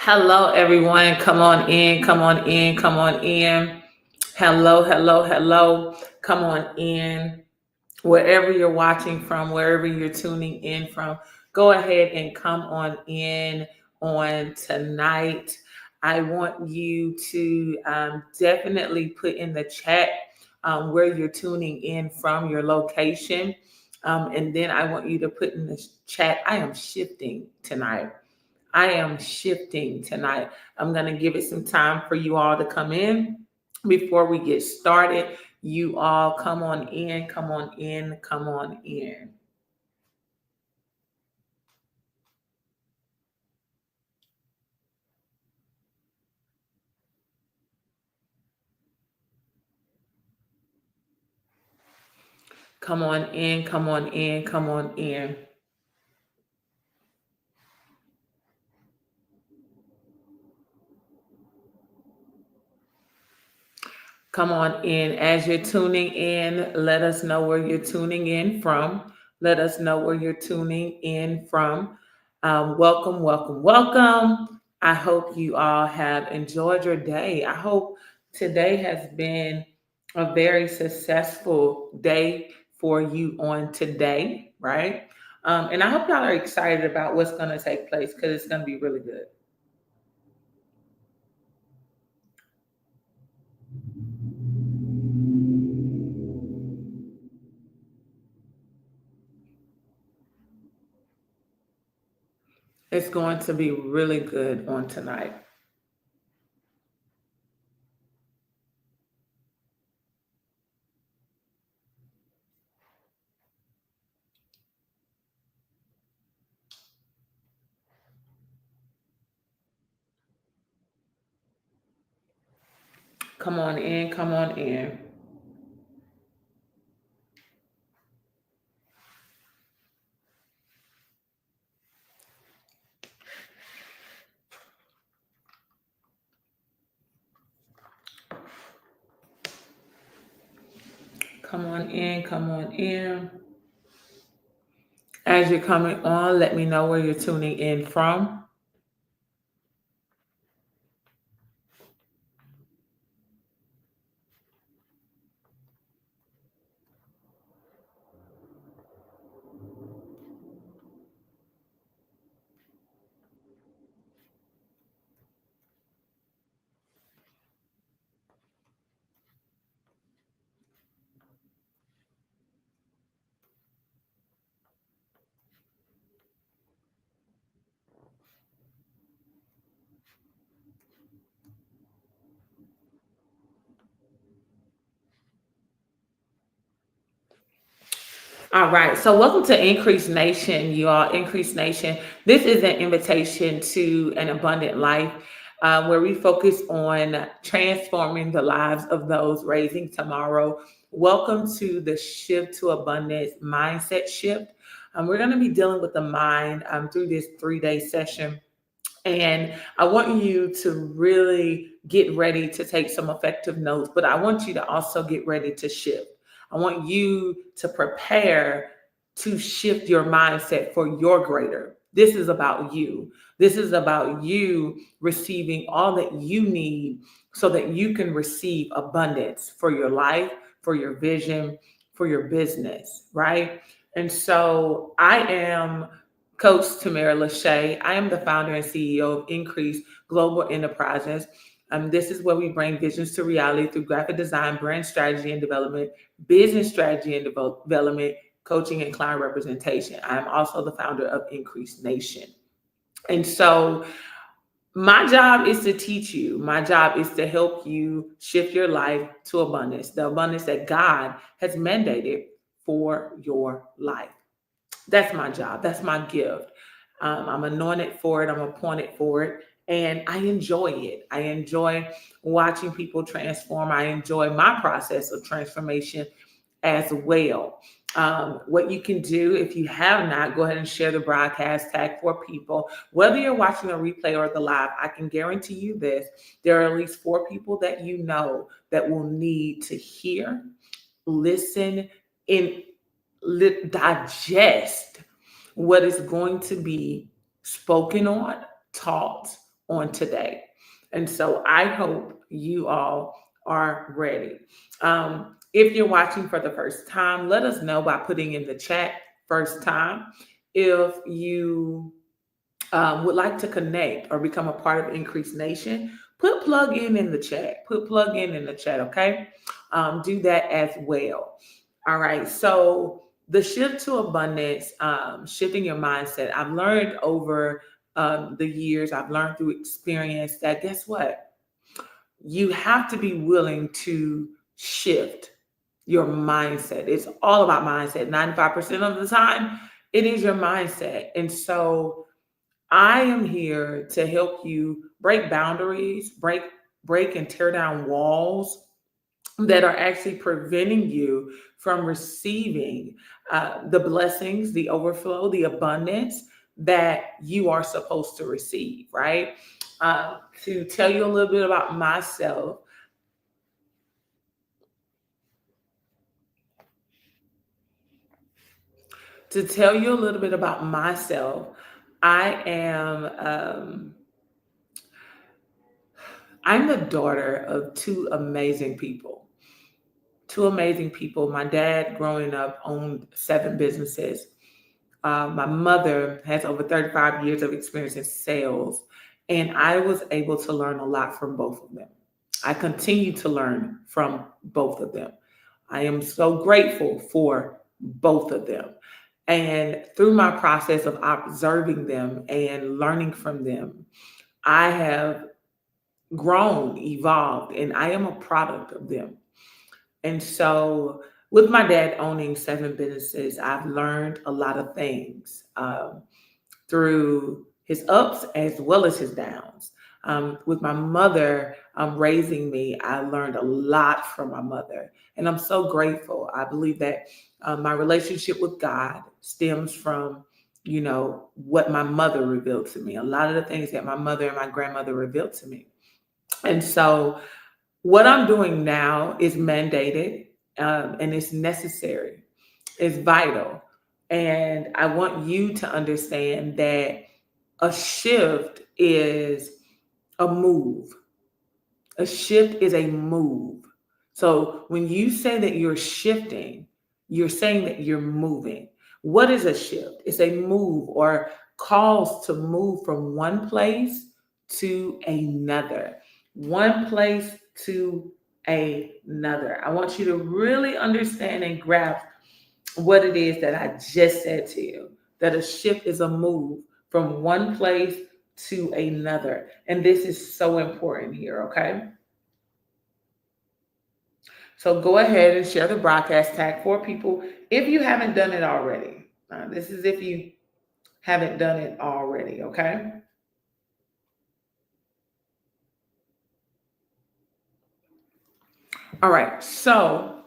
Hello, everyone. Come on in, come on in, come on in. Hello, hello, hello. Come on in. Wherever you're watching from, wherever you're tuning in from, go ahead and come on in on tonight. I want you to definitely put in the chat where you're tuning in from, your location. And then I want you to put in the chat, I am shifting tonight. I am shifting tonight. I'm going to give it some time for you all to come in before we get started. You all come on in, come on in, come on in. Come on in, come on in, come on in. Come on in. As you're tuning in, let us know where you're tuning in from. Let us know where you're tuning in from. Welcome, welcome, welcome. I hope you all have enjoyed your day. I hope today has been a very successful day for you on today, right? And I hope y'all are excited about what's going to take place because it's going to be really good. It's going to be really good on tonight. Come on in, come on in. Come on in, come on in. As you're coming on, let me know where you're tuning in from. All right. So, welcome to Increase Nation, you all. Increase Nation. This is an invitation to an abundant life where we focus on transforming the lives of those raising tomorrow. Welcome to the Shift to Abundance mindset shift. We're going to be dealing with the mind through this 3-day session. And I want you to really get ready to take some effective notes, but I want you to also get ready to shift. I want you to prepare to shift your mindset for your greater. This is about you. This is about you receiving all that you need so that you can receive abundance for your life, for your vision, for your business, right? And so I am Coach Tamara Lachey. I am the founder and CEO of Increase Global Enterprises. This is where we bring visions to reality through graphic design, brand strategy and development, business strategy and development, coaching, and client representation. I am also the founder of Increase Nation. And so my job is to teach you. My job is to help you shift your life to abundance, the abundance that God has mandated for your life. That's my job. That's my gift. I'm anointed for it. I'm appointed for it. And I enjoy it. I enjoy watching people transform. I enjoy my process of transformation as well. What you can do if you have not, go ahead and share the broadcast, tag 4 people. Whether you're watching a replay or the live, I can guarantee you this. There are at least 4 people that you know that will need to hear, listen, and digest what is going to be spoken on, taught, on today. And so I hope you all are ready. If you're watching for the first time, let us know by putting in the chat first time. If you would like to connect or become a part of Increase Nation, put plug in the chat. Put plug in the chat, okay? Do that as well. All right. So the shift to abundance, shifting your mindset. I've learned over the years, I've learned through experience that guess what? You have to be willing to shift your mindset. It's all about mindset. 95% of the time, it is your mindset. And so I am here to help you break boundaries, break and tear down walls that are actually preventing you from receiving the blessings, the overflow, the abundance that you are supposed to receive, right? To tell you a little bit about myself, I am I'm the daughter of two amazing people. Two amazing people. My dad, growing up, owned 7 businesses. My mother has over 35 years of experience in sales, and I was able to learn a lot from both of them. I continue to learn from both of them. I am so grateful for both of them. And through my process of observing them and learning from them, I have grown, evolved, and I am a product of them. And so, with my dad owning 7 businesses, I've learned a lot of things through his ups as well as his downs. With my mother raising me, I learned a lot from my mother, and I'm so grateful. I believe that my relationship with God stems from, what my mother revealed to me. A lot of the things that my mother and my grandmother revealed to me, and so what I'm doing now is mandated, and it's necessary. It's vital. And I want you to understand that a shift is a move. A shift is a move. So when you say that you're shifting, you're saying that you're moving. What is a shift? It's a move or calls to move from one place to another. One place to another. I want you to really understand and grasp what it is that I just said to you, that a shift is a move from one place to another. And this is so important here, okay? So go ahead and share the broadcast, tag 4 people if you haven't done it already. This is if you haven't done it already, okay? All right, so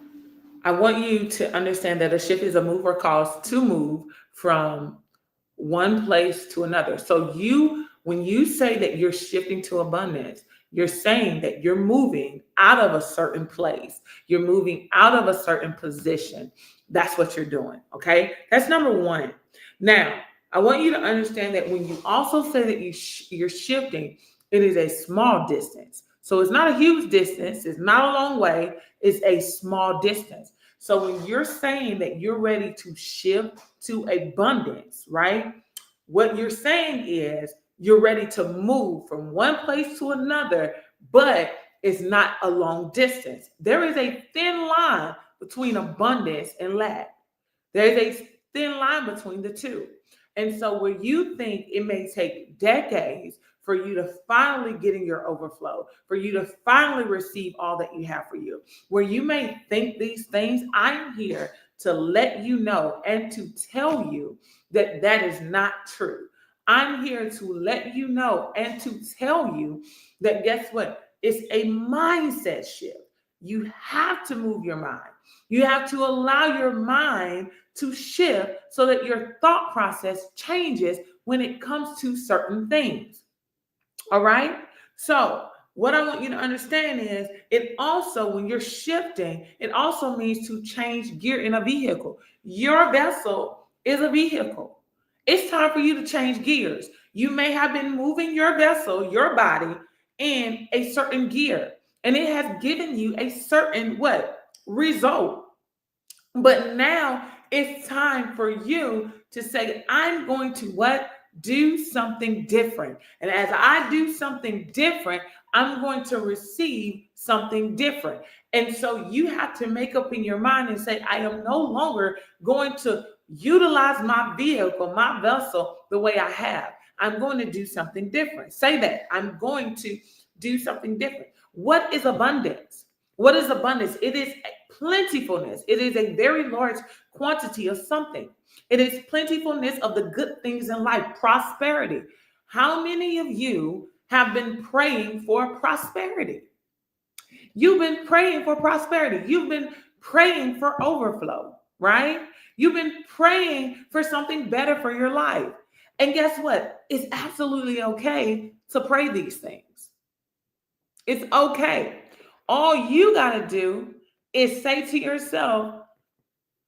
I want you to understand that a shift is a move or cause to move from one place to another. So when you say that you're shifting to abundance, you're saying that you're moving out of a certain place. You're moving out of a certain position. That's what you're doing. Okay. That's number one. Now, I want you to understand that when you also say that you're shifting, it is a small distance. So it's not a huge distance. It's not a long way. It's a small distance. So when you're saying that you're ready to shift to abundance, right? What you're saying is you're ready to move from one place to another, but it's not a long distance. There is a thin line between abundance and lack. There's a thin line between the two. And so where you think it may take decades for you to finally get in your overflow, for you to finally receive all that you have for you, where you may think these things, I'm here to let you know and to tell you that that is not true. I'm here to let you know and to tell you that guess what? It's a mindset shift. You have to move your mind. You have to allow your mind to shift so that your thought process changes when it comes to certain things. All right. So, what I want you to understand is it also, when you're shifting, it also means to change gear in a vehicle. Your vessel is a vehicle. It's time for you to change gears. You may have been moving your vessel, your body, in a certain gear, and it has given you a certain what? Result. But now it's time for you to say, I'm going to what? Do something different. And as I do something different, I'm going to receive something different. And so you have to make up in your mind and say, I am no longer going to utilize my vehicle, my vessel, the way I have. I'm going to do something different. Say that. I'm going to do something different. What is abundance? What is abundance? It is plentifulness. It is a very large quantity of something. It is plentifulness of the good things in life, prosperity. How many of you have been praying for prosperity? You've been praying for prosperity. You've been praying for overflow, right? You've been praying for something better for your life. And guess what? It's absolutely okay to pray these things. It's okay. All you got to do is say to yourself,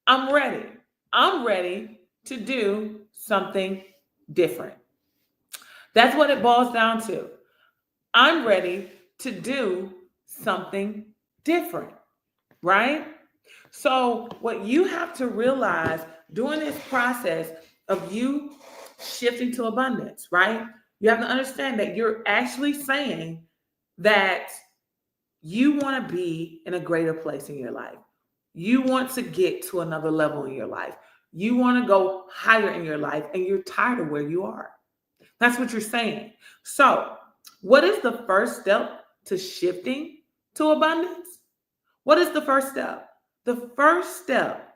I'm ready. I'm ready to do something different. That's what it boils down to. I'm ready to do something different, right? So, what you have to realize during this process of you shifting to abundance, right? You have to understand that you're actually saying that you want to be in a greater place in your life. You want to get to another level in your life. You want to go higher in your life, and you're tired of where you are. That's what you're saying. So, what is the first step to shifting to abundance? What is the first step? The first step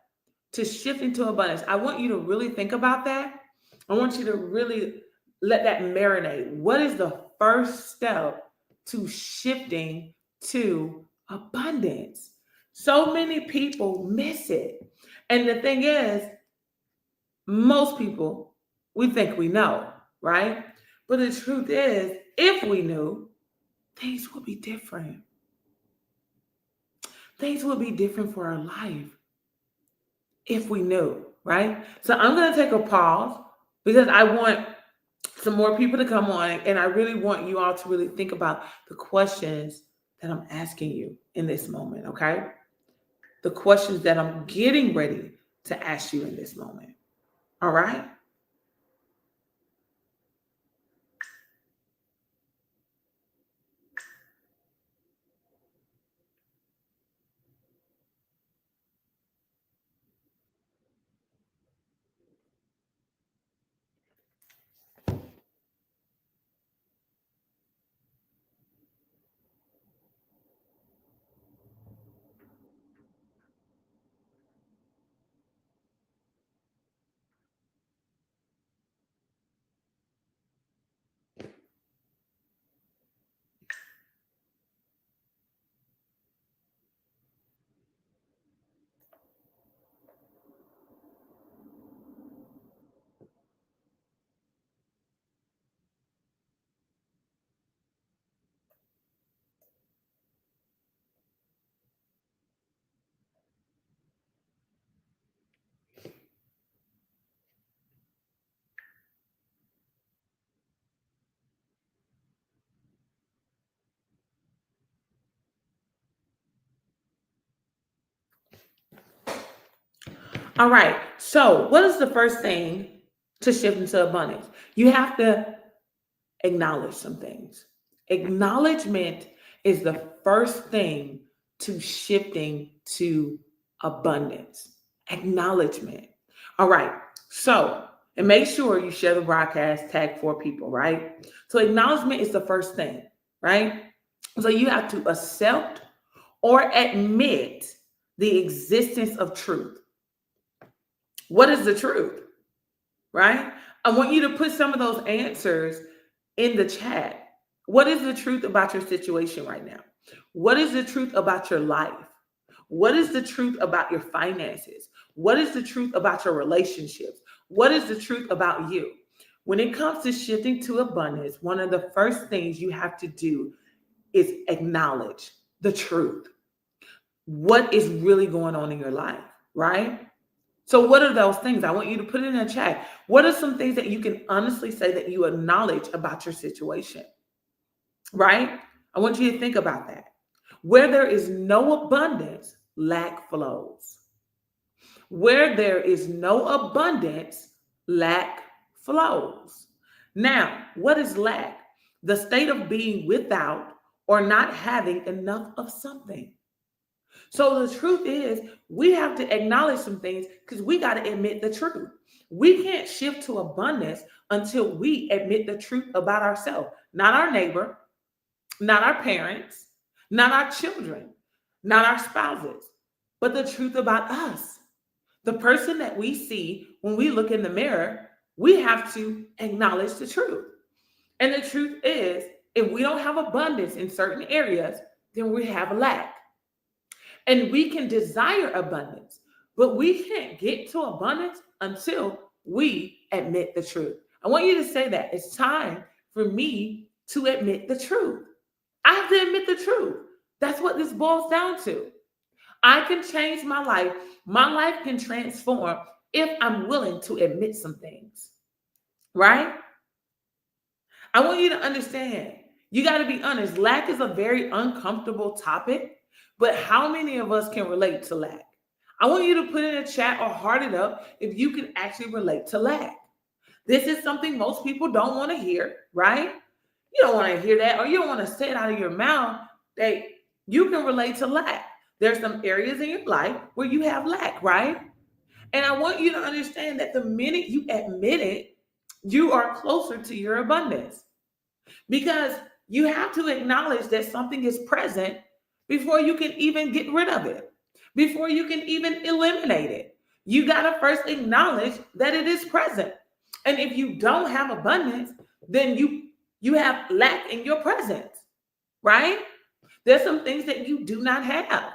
to shifting to abundance, I want you to really think about that. I want you to really let that marinate. What is the first step to shifting to abundance? So many people miss it. And the thing is, most people, we think we know, right? But the truth is, if we knew, things would be different. Things would be different for our life if we knew, right? So I'm going to take a pause because I want some more people to come on, and I really want you all to really think about the questions that I'm asking you in this moment, okay? The questions that I'm getting ready to ask you in this moment. All right? All right. So, what is the first thing to shift into abundance? You have to acknowledge some things. Acknowledgement is the first thing to shifting to abundance. Acknowledgement. All right. So, and make sure you share the broadcast, tag 4 people, right? So, acknowledgement is the first thing, right? So, you have to accept or admit the existence of truth. What is the truth? Right? I want you to put some of those answers in the chat. What is the truth about your situation right now? What is the truth about your life? What is the truth about your finances? What is the truth about your relationships? What is the truth about you? When it comes to shifting to abundance, one of the first things you have to do is acknowledge the truth. What is really going on in your life, right? So what are those things? I want you to put it in a chat. What are some things that you can honestly say that you acknowledge about your situation, right? I want you to think about that. Where there is no abundance, lack flows. Where there is no abundance, lack flows. Now, what is lack? The state of being without or not having enough of something. So the truth is, we have to acknowledge some things because we got to admit the truth. We can't shift to abundance until we admit the truth about ourselves, not our neighbor, not our parents, not our children, not our spouses, but the truth about us. The person that we see when we look in the mirror, we have to acknowledge the truth. And the truth is, if we don't have abundance in certain areas, then we have lack. And we can desire abundance, but we can't get to abundance until we admit the truth. I want you to say that it's time for me to admit the truth. I have to admit the truth. That's what this boils down to. I can change my life. My life can transform if I'm willing to admit some things, right? I want you to understand. You got to be honest. Lack is a very uncomfortable topic, but how many of us can relate to lack? I want you to put in a chat or heart it up if you can actually relate to lack. This is something most people don't want to hear, right? You don't want to hear that, or you don't want to say it out of your mouth that you can relate to lack. There's some areas in your life where you have lack, right? And I want you to understand that the minute you admit it, you are closer to your abundance because you have to acknowledge that something is present before you can even get rid of it, before you can even eliminate it. You got to first acknowledge that it is present. And if you don't have abundance, then you have lack in your presence, right? There's some things that you do not have.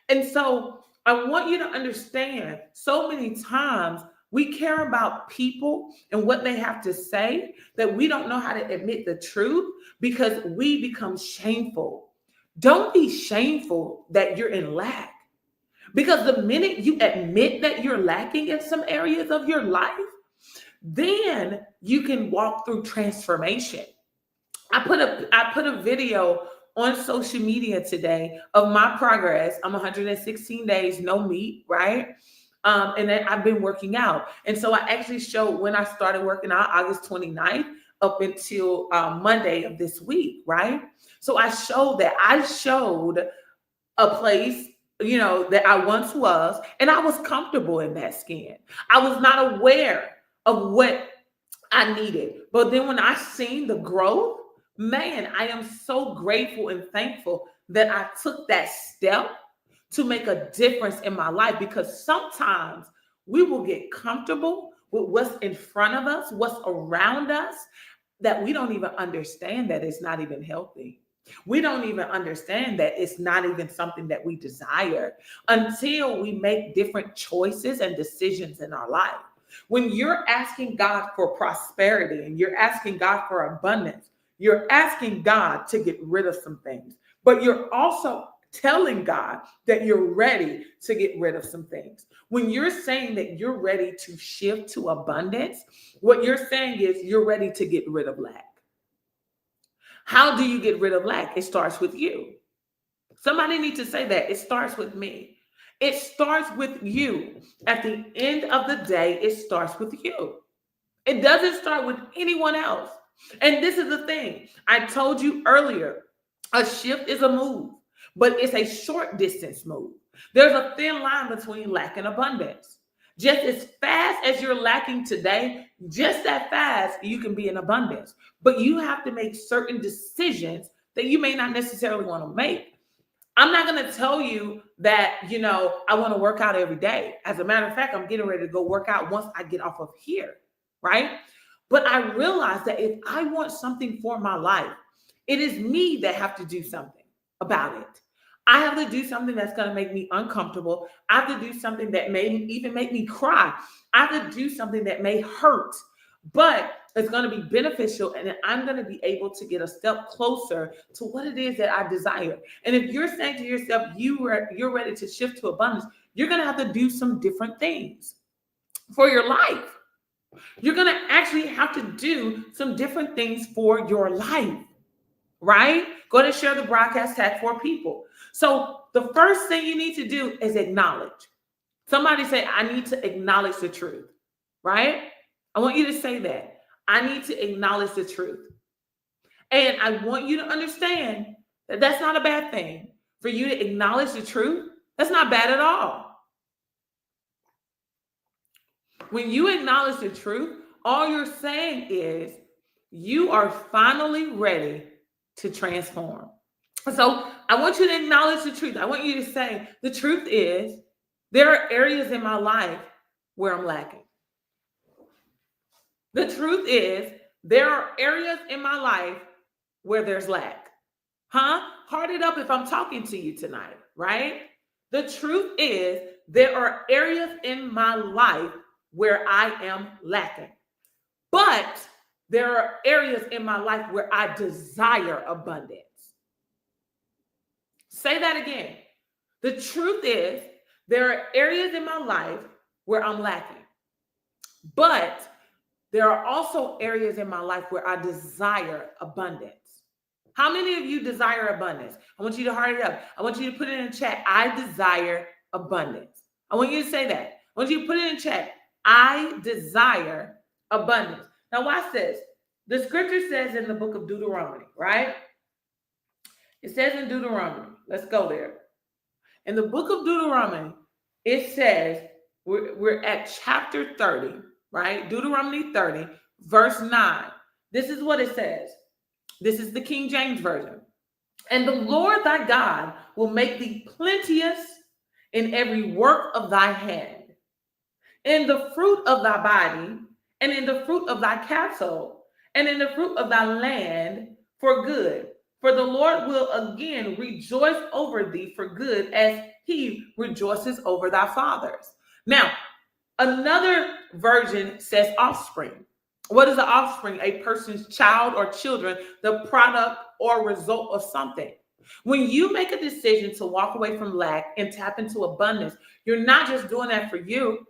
And so I want you to understand so many times we care about people and what they have to say that we don't know how to admit the truth because we become shameful. Don't be shameful that you're in lack because the minute you admit that you're lacking in some areas of your life, then you can walk through transformation. I put a video on social media today of my progress. I'm 116 days, no meat, right? And then I've been working out. And so I actually showed when I started working out, August 29th, up until Monday of this week, right? So I showed a place, that I once was, and I was comfortable in that skin. I was not aware of what I needed. But then when I seen the growth, man, I am so grateful and thankful that I took that step to make a difference in my life because sometimes we will get comfortable with what's in front of us, what's around us, that we don't even understand that it's not even healthy. We don't even understand that it's not even something that we desire until we make different choices and decisions in our life. When you're asking God for prosperity and you're asking God for abundance, you're asking God to get rid of some things, but you're also telling God that you're ready to get rid of some things. When you're saying that you're ready to shift to abundance, what you're saying is you're ready to get rid of lack. How do you get rid of lack? It starts with you. Somebody needs to say that. It starts with me. It starts with you. At the end of the day, it starts with you. It doesn't start with anyone else. And this is the thing. I told you earlier, a shift is a move, but it's a short distance move. There's a thin line between lack and abundance. Just as fast as you're lacking today, just that fast you can be in abundance. But you have to make certain decisions that you may not necessarily want to make. I'm not going to tell you that, I want to work out every day. As a matter of fact, I'm getting ready to go work out once I get off of here, right? But I realize that if I want something for my life, it is me that have to do something about it. I have to do something that's going to make me uncomfortable. I have to do something that may even make me cry. I have to do something that may hurt, but it's going to be beneficial, and I'm going to be able to get a step closer to what it is that I desire. And if you're saying to yourself, you're ready to shift to abundance, you're going to have to do some different things. for your life. You're going to actually have to do some different things for your life, right? Go ahead and share the broadcast, tag 4 people. So the first thing you need to do is acknowledge. Somebody say, I need to acknowledge the truth, right? I want you to say that. I need to acknowledge the truth. And I want you to understand that that's not a bad thing. For you to acknowledge the truth, that's not bad at all. When you acknowledge the truth, all you're saying is you are finally ready to transform. So I want you to acknowledge the truth. I want you to say, the truth is, there are areas in my life where I'm lacking. The truth is, there are areas in my life where there's lack. Heart it up if I'm talking to you tonight, right? The truth is, there are areas in my life where I am lacking. But there are areas in my life where I desire abundance. Say that again. The truth is, there are areas in my life where I'm lacking. But there are also areas in my life where I desire abundance. How many of you desire abundance? I want you to heart it up. I want you to put it in the chat. I desire abundance. I want you to say that. I want you to put it in the chat. I desire abundance. Now watch this. The scripture says in the book of Deuteronomy, right? It says in Deuteronomy. Let's go there. In the book of Deuteronomy, it says, we're at chapter 30, right? Deuteronomy 30, verse 9. This is what it says. This is the King James Version. And the Lord thy God will make thee plenteous in every work of thy hand, in the fruit of thy body, and in the fruit of thy cattle, and in the fruit of thy land for good. For the Lord will again rejoice over thee for good, as he rejoices over thy fathers. Now, another version says offspring. What is the offspring? A person's child or children, the product or result of something. When you make a decision to walk away from lack and tap into abundance, you're not just doing that for you,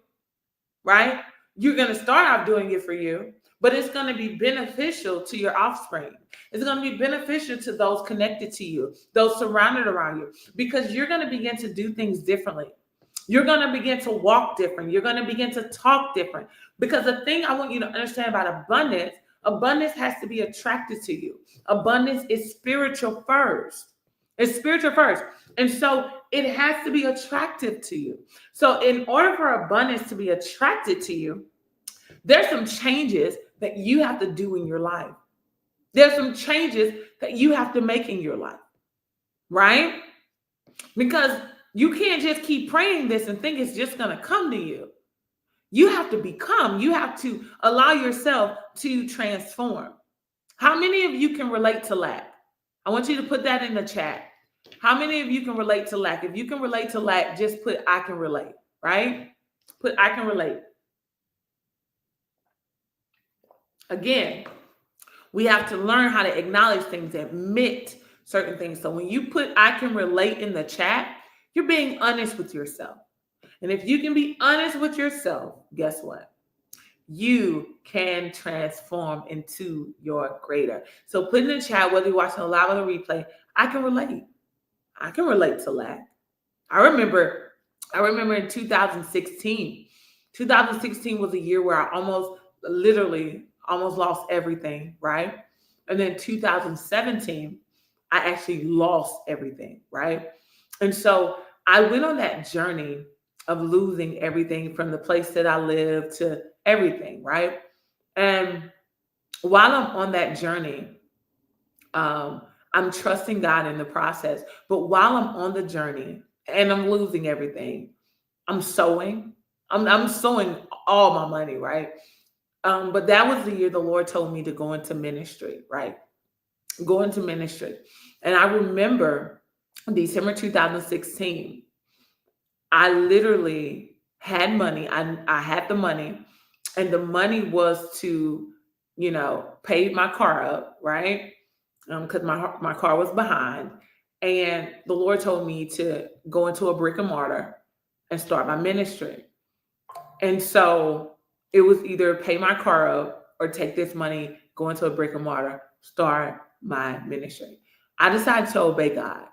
right? You're going to start out doing it for you, but it's going to be beneficial to your offspring. It's going to be beneficial to those connected to you, those surrounded around you, because you're going to begin to do things differently. You're going to begin to walk different. You're going to begin to talk different. Because the thing I want you to understand about abundance, abundance has to be attracted to you. Abundance is spiritual first. It's spiritual first. And so it has to be attractive to you. So in order for abundance to be attracted to you, there's some changes that you have to do in your life. There's some changes that you have to make in your life, right? Because you can't just keep praying this and think it's just going to come to you. You have to become, you have to allow yourself to transform. How many of you can relate to lack? I want you to put that in the chat. How many of you can relate to lack? If you can relate to lack, just put I can relate, right? Put I can relate. Again, we have to learn how to acknowledge things, admit certain things. So when you put I can relate in the chat, you're being honest with yourself. And if you can be honest with yourself, guess what? You can transform into your greater. So put in the chat, whether you're watching a live or the replay, I can relate. I can relate to lack. I remember in 2016. 2016 was a year where I almost lost everything, right? And then 2017, I actually lost everything, right? And so I went on that journey of losing everything, from the place that I live to everything, right? And while I'm on that journey, I'm trusting God in the process. But while I'm on the journey and I'm losing everything, I'm sowing. I'm sowing all my money, right? But that was the year the Lord told me to go into ministry, right? Go into ministry. And I remember December 2016, I literally had money. I had the money, and the money was to, pay my car up, right? Because my car was behind. And the Lord told me to go into a brick and mortar and start my ministry. And so it was either pay my car up or take this money, go into a brick and mortar, start my ministry. I decided to obey God.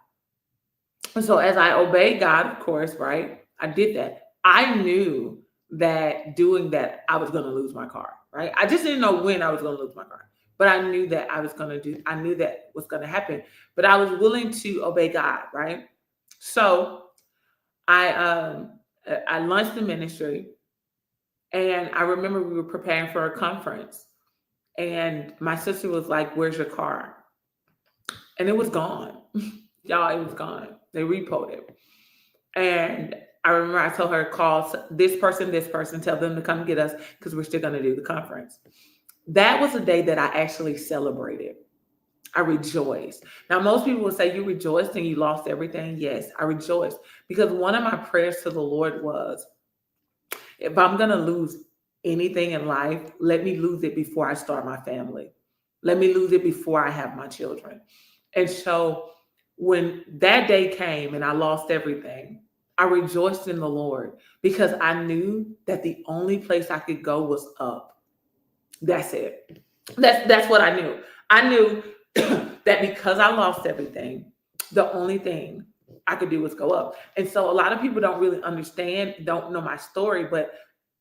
And so as I obeyed God, of course, right, I did that. I knew that doing that, I was going to lose my car, right? I just didn't know when I was going to lose my car, but I knew that I knew that was going to happen, but I was willing to obey God, right? So I, I launched the ministry, and I remember we were preparing for a conference, and my sister was like, "Where's your car?" And it was gone. Y'all, it was gone. They repoed it. And I remember I told her, call this person, tell them to come get us because we're still going to do the conference. That was the day that I actually celebrated. I rejoiced. Now, most people will say, you rejoiced and you lost everything. Yes, I rejoiced because one of my prayers to the Lord was, if I'm going to lose anything in life, let me lose it before I start my family. Let me lose it before I have my children. And so when that day came and I lost everything, I rejoiced in the Lord because I knew that the only place I could go was up. That's it. That's what I knew. I knew that because I lost everything, the only thing I could do was go up. And so a lot of people don't really understand, don't know my story, but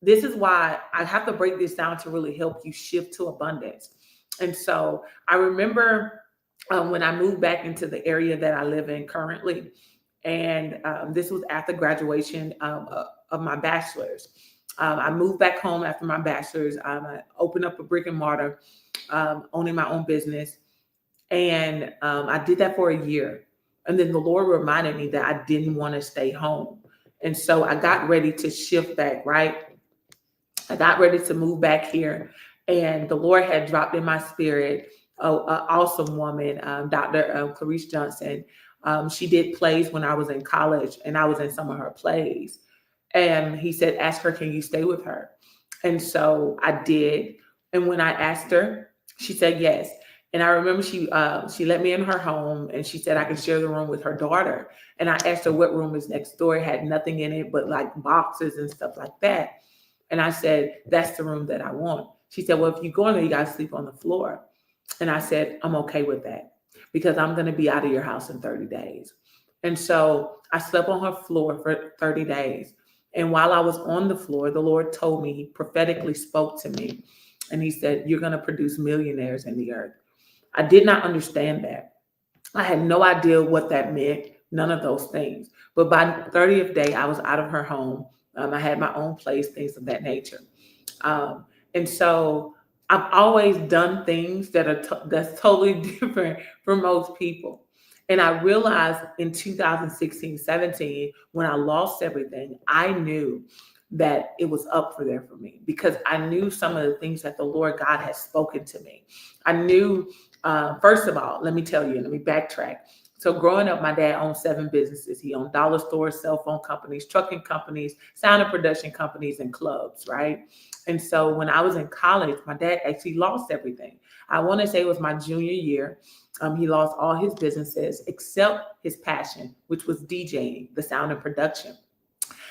this is why I have to break this down to really help you shift to abundance. And so I remember when I moved back into the area that I live in currently, and this was after graduation of my bachelor's. I moved back home after my bachelor's. I opened up a brick and mortar, owning my own business. And I did that for a year. And then the Lord reminded me that I didn't want to stay home. And so I got ready to shift back, right? I got ready to move back here. And the Lord had dropped in my spirit an awesome woman, Dr. Clarice Johnson. She did plays when I was in college, and I was in some of her plays. And he said, ask her, can you stay with her? And so I did. And when I asked her, she said yes. And I remember she let me in her home, and she said I could share the room with her daughter. And I asked her what room is next door. It had nothing in it but like boxes and stuff like that. And I said, that's the room that I want. She said, well, if you go in there, you got to sleep on the floor. And I said, I'm okay with that because I'm going to be out of your house in 30 days. And so I slept on her floor for 30 days. And while I was on the floor, the Lord told me, he prophetically spoke to me. And he said, you're going to produce millionaires in the earth. I did not understand that. I had no idea what that meant, none of those things. But by the 30th day, I was out of her home. I had my own place, things of that nature. And so I've always done things that's totally different from most people. And I realized in 2016, 17, when I lost everything, I knew that it was up for there for me because I knew some of the things that the Lord God had spoken to me. I knew, first of all, let me tell you, let me backtrack. So growing up, my dad owned 7 businesses. He owned dollar stores, cell phone companies, trucking companies, sound and production companies, and clubs, right? And so when I was in college, my dad actually lost everything. I want to say it was my junior year. He lost all his businesses except his passion, which was DJing, the sound and production.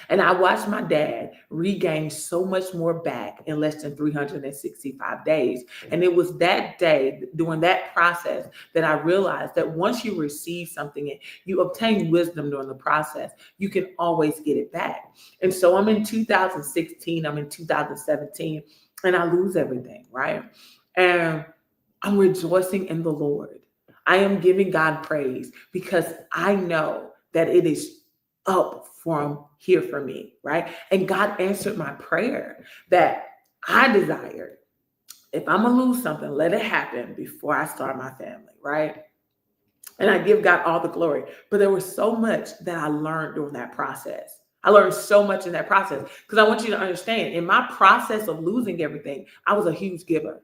And I watched my dad regain so much more back in less than 365 days. And it was that day, during that process, that I realized that once you receive something and you obtain wisdom during the process, you can always get it back. And so I'm in 2016, I'm in 2017, and I lose everything, right? And I'm rejoicing in the Lord. I am giving God praise because I know that it is up from here for me, right? And God answered my prayer that I desired. If I'm gonna lose something, let it happen before I start my family, right? And I give God all the glory. But there was so much that I learned during that process. I learned so much in that process because I want you to understand in my process of losing everything, I was a huge giver.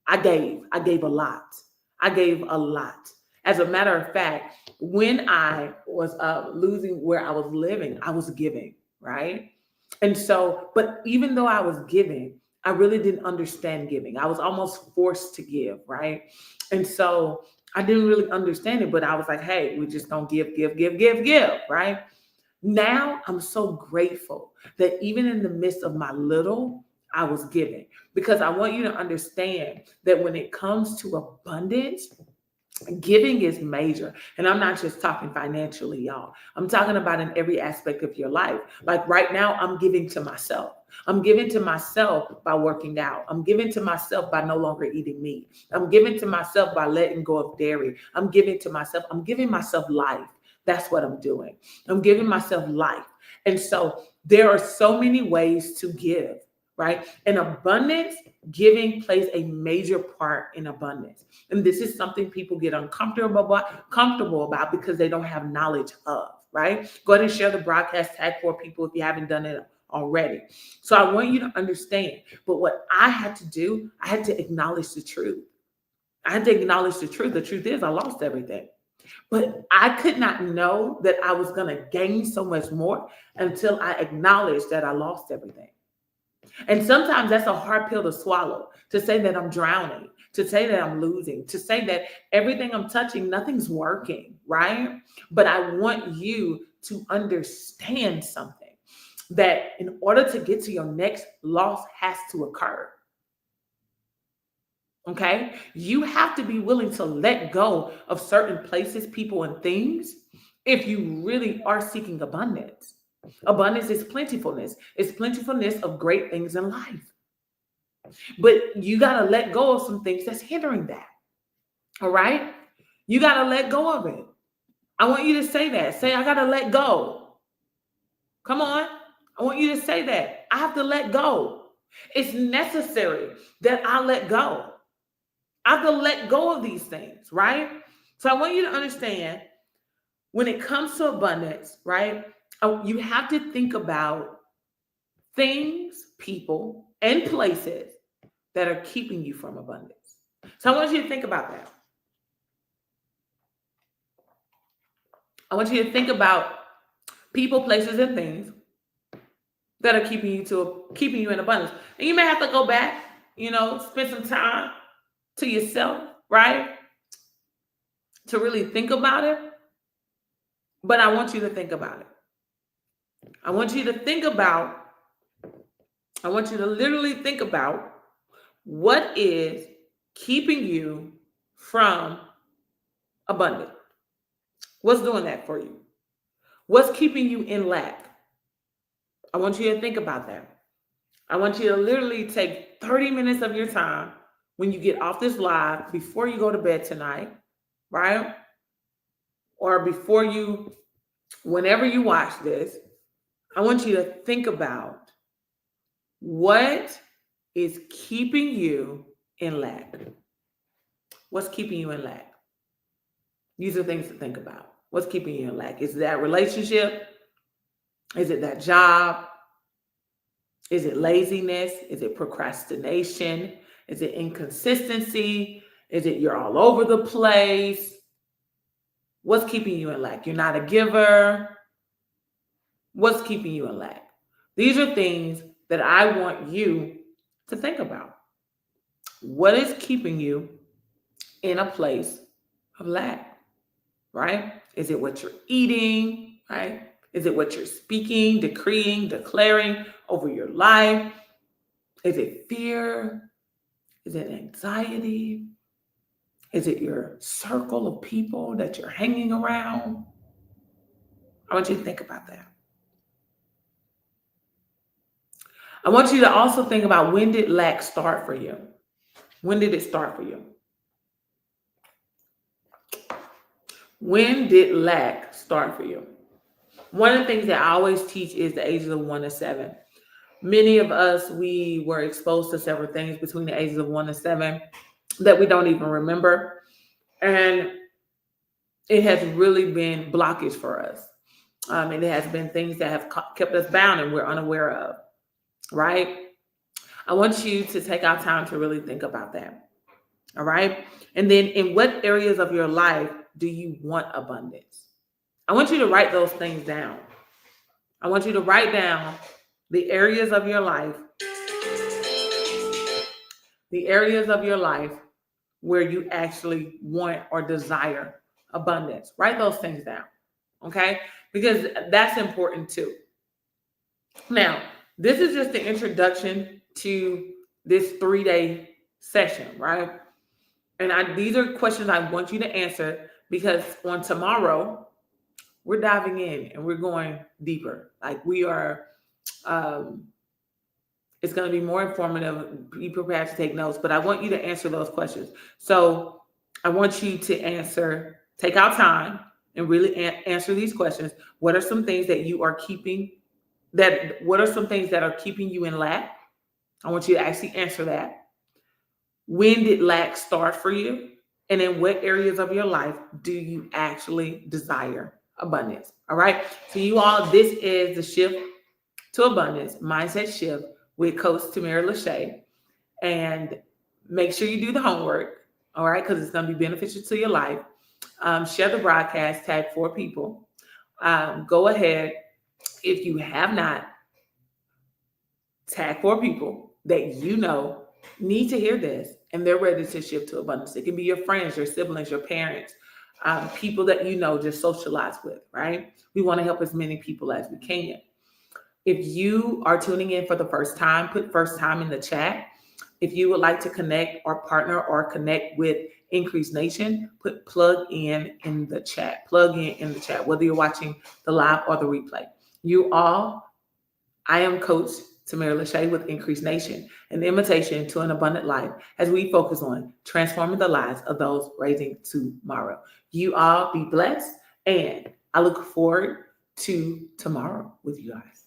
I gave a lot. I gave a lot. As a matter of fact, when I was losing where I was living, I was giving, right? And so, but even though I was giving, I really didn't understand giving. I was almost forced to give, right? And so I didn't really understand it, but I was like, hey, we're just gonna give, right? Now I'm so grateful that even in the midst of my little, I was given, because I want you to understand that when it comes to abundance, giving is major. And I'm not just talking financially, y'all. I'm talking about in every aspect of your life. Like right now, I'm giving to myself. I'm giving to myself by working out. I'm giving to myself by no longer eating meat. I'm giving to myself by letting go of dairy. I'm giving to myself. I'm giving myself life. That's what I'm doing. I'm giving myself life. And so there are so many ways to give, right? In abundance, giving plays a major part in abundance. And this is something people get comfortable about because they don't have knowledge of, right? Go ahead and share the broadcast, tag 4 people if you haven't done it already. So I want you to understand. But what I had to do, I had to acknowledge the truth. I had to acknowledge the truth. The truth is I lost everything. But I could not know that I was going to gain so much more until I acknowledged that I lost everything. And sometimes that's a hard pill to swallow, to say that I'm drowning, to say that I'm losing, to say that everything I'm touching, nothing's working, right? But I want you to understand something, that in order to get to your next, loss has to occur. Okay? You have to be willing to let go of certain places, people, and things if you really are seeking abundance. Abundance is plentifulness. It's plentifulness of great things in life. But you got to let go of some things that's hindering that. All right? You got to let go of it. I want you to say that. Say, I got to let go. Come on. I want you to say that. I have to let go. It's necessary that I let go. I have to let go of these things, right? So I want you to understand when it comes to abundance, right? You have to think about things, people, and places that are keeping you from abundance. So I want you to think about that. I want you to think about people, places, and things that are keeping you in abundance. And you may have to go back, spend some time to yourself, right? To really think about it. But I want you to think about it. I want you to literally think about what is keeping you from abundance. What's doing that for you? What's keeping you in lack? I want you to think about that. I want you to literally take 30 minutes of your time when you get off this live, before you go to bed tonight, right? Or whenever you watch this, I want you to think about what is keeping you in lack. What's keeping you in lack? These are things to think about. What's keeping you in lack? Is it that relationship? Is it that job? Is it laziness? Is it procrastination? Is it inconsistency? Is it you're all over the place? What's keeping you in lack? You're not a giver. What's keeping you in lack? These are things that I want you to think about. What is keeping you in a place of lack, right? Is it what you're eating, right? Is it what you're speaking, decreeing, declaring over your life? Is it fear? Is it anxiety? Is it your circle of people that you're hanging around? I want you to think about that. I want you to also think about, when did lack start for you? When did it start for you? When did lack start for you? One of the things that I always teach is the ages of 1 to 7. Many of us, we were exposed to several things between the ages of 1 and 7 that we don't even remember. And it has really been blockage for us. And it has been things that have kept us bound and we're unaware of, right? I want you to take our time to really think about that. All right. And then, in what areas of your life do you want abundance? I want you to write those things down. I want you to write down the areas of your life where you actually want or desire abundance. Write those things down. Okay. because that's important too. Now, this is just the introduction to this 3-day session, right? And these are questions I want you to answer, because on tomorrow, we're diving in and we're going deeper. Like we are, um, it's going to be more informative. Be prepared to take notes, but I want you to answer those questions. So I want you to take out time and really answer these questions. What are some things that you are keeping, what are some things that are keeping you in lack? I want you to actually answer that. When did lack start for you? And in what areas of your life do you actually desire abundance? All right. So you all, this is the Shift to Abundance Mindset Shift with Coach Tamara Lachey. And make sure you do the homework, all right, because it's going to be beneficial to your life. Share the broadcast, tag 4 people. Go ahead, if you have not, tag 4 people that you know need to hear this and they're ready to shift to abundance. It can be your friends, your siblings, your parents, people that you know just socialize with, right? We want to help as many people as we can. If you are tuning in for the first time, put first time in the chat. If you would like to connect or partner or connect with Increase Nation, put plug in the chat. Plug in the chat, whether you're watching the live or the replay. You all, I am Coach Tamara Lachey with Increase Nation, an invitation to an abundant life as we focus on transforming the lives of those raising tomorrow. You all be blessed, and I look forward to tomorrow with you guys.